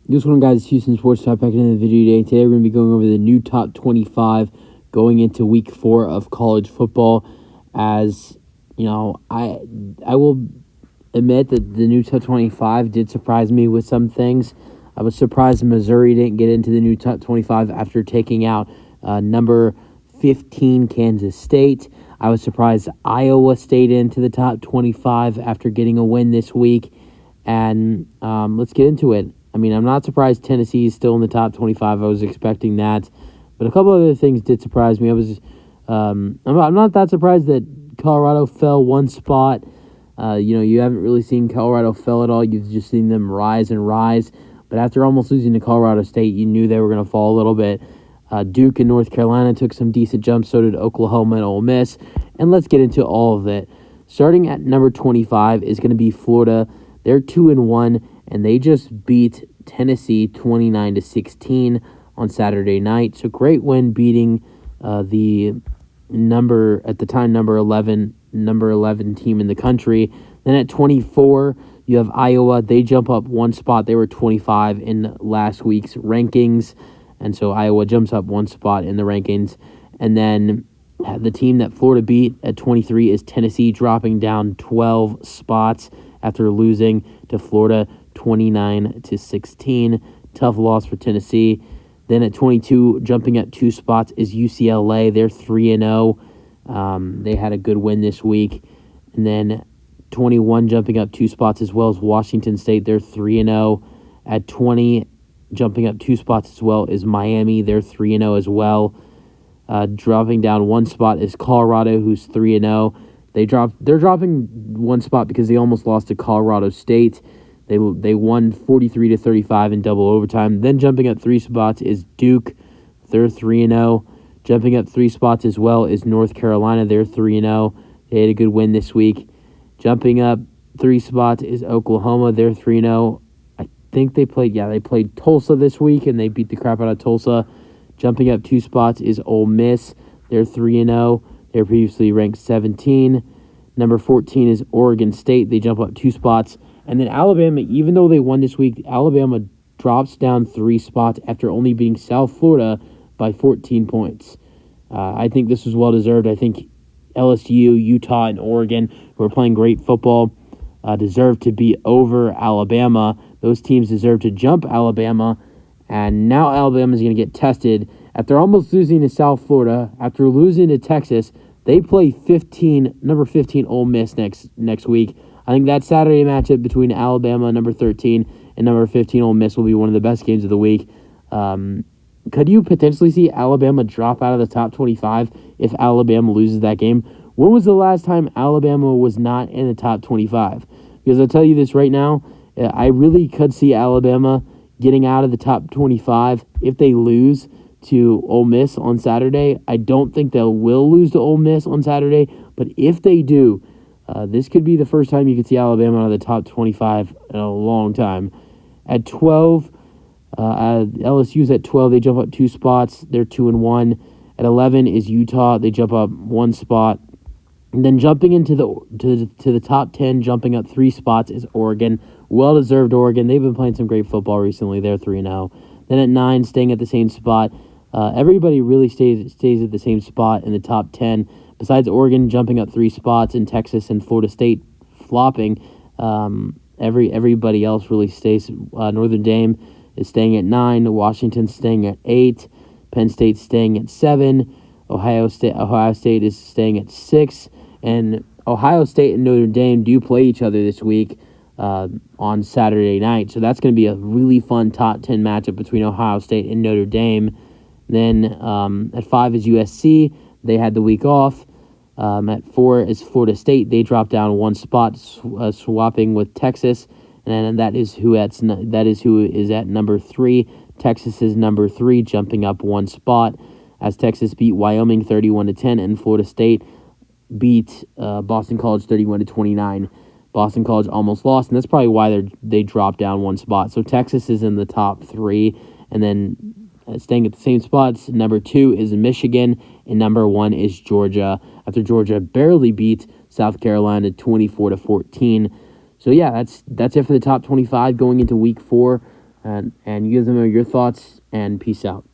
What's going on, guys? Houston Sports Talk back into the video today. Today we're going to be going over the new top 25 going into week 4 of college football. As you know, I will admit that the new top 25 did surprise me with some things. I was surprised Missouri didn't get into the new top 25 after taking out number 15 Kansas State. I was surprised Iowa stayed into the top 25 after getting a win this week. And let's get into it. I mean, I'm not surprised Tennessee is still in the top 25. I was expecting that. But a couple other things did surprise me. I'm not that surprised that Colorado fell one spot. You haven't really seen Colorado fell at all. You've just seen them rise and rise. But after almost losing to Colorado State, you knew they were going to fall a little bit. Duke and North Carolina took some decent jumps. So did Oklahoma and Ole Miss. And let's get into all of it. Starting at number 25 is going to be Florida. They're 2-1, and they just beat Tennessee 29-16 on Saturday night. So great win, beating the number 11 team in the country. Then at 24, you have Iowa. They jump up one spot. They were 25 in last week's rankings, and so Iowa jumps up one spot in the rankings. And then the team that Florida beat at 23 is Tennessee, dropping down 12 spots after losing to Florida 29-16. Tough loss for Tennessee. Then at 22, jumping up 2 spots is UCLA. They're 3-0. They had a good win this week. And then 21, jumping up 2 spots as well as Washington State. They're 3-0. At 20, jumping up 2 spots as well is Miami. They're 3-0 as well. Dropping down 1 spot is Colorado, who's 3-0. They're dropping 1 spot because they almost lost to Colorado State. They won 43-35 in double overtime. Then jumping up 3 spots is Duke. They're 3-0. Jumping up 3 spots as well is North Carolina. They're 3-0. They had a good win this week. Jumping up 3 spots is Oklahoma. They're 3-0. I think they played Tulsa this week, and they beat the crap out of Tulsa. Jumping up 2 spots is Ole Miss. They're 3-0. They were previously ranked 17. Number 14 is Oregon State. They jump up 2 spots. And then Alabama, even though they won this week, Alabama drops down 3 spots after only beating South Florida by 14 points. I think this was well-deserved. I think LSU, Utah, and Oregon, who are playing great football, deserve to be over Alabama. Those teams deserve to jump Alabama. And now Alabama is going to get tested. After almost losing to South Florida, after losing to Texas, they play number 15 Ole Miss next week. I think that Saturday matchup between Alabama, number 13, and number 15 Ole Miss will be one of the best games of the week. Could you potentially see Alabama drop out of the top 25 if Alabama loses that game? When was the last time Alabama was not in the top 25? Because I'll tell you this right now, I really could see Alabama getting out of the top 25 if they lose to Ole Miss on Saturday. I don't think they will lose to Ole Miss on Saturday, but if they do, this could be the first time you could see Alabama out of the top 25 in a long time. At 12, LSU's at 12. They jump up 2 spots. They're 2-1. At 11 is Utah. They jump up 1 spot. And then jumping into the top 10, jumping up 3 spots is Oregon. Well-deserved Oregon. They've been playing some great football recently. They're 3-0. Then at 9, staying at the same spot. Everybody really stays at the same spot in the top 10. Besides Oregon jumping up 3 spots and Texas and Florida State flopping, everybody else really stays. Notre Dame is staying at 9. Washington staying at 8. Penn State staying at 7. Ohio State is staying at 6. And Ohio State and Notre Dame do play each other this week on Saturday night. So that's going to be a really fun top 10 matchup between Ohio State and Notre Dame. Then at 5 is USC. They had the week off. At 4 is Florida State. They dropped down 1 spot, swapping with Texas. And that is who is at number 3. Texas is number 3, jumping up 1 spot as Texas beat Wyoming 31-10, and Florida State beat Boston College 31-29. Boston College almost lost, and that's probably why they dropped down 1 spot. So Texas is in the top 3, and then staying at the same spots, number 2 is Michigan, and number 1 is Georgia, after Georgia barely beat South Carolina 24-14. So yeah, that's it for the top 25 going into week 4. and you give them your thoughts, and peace out.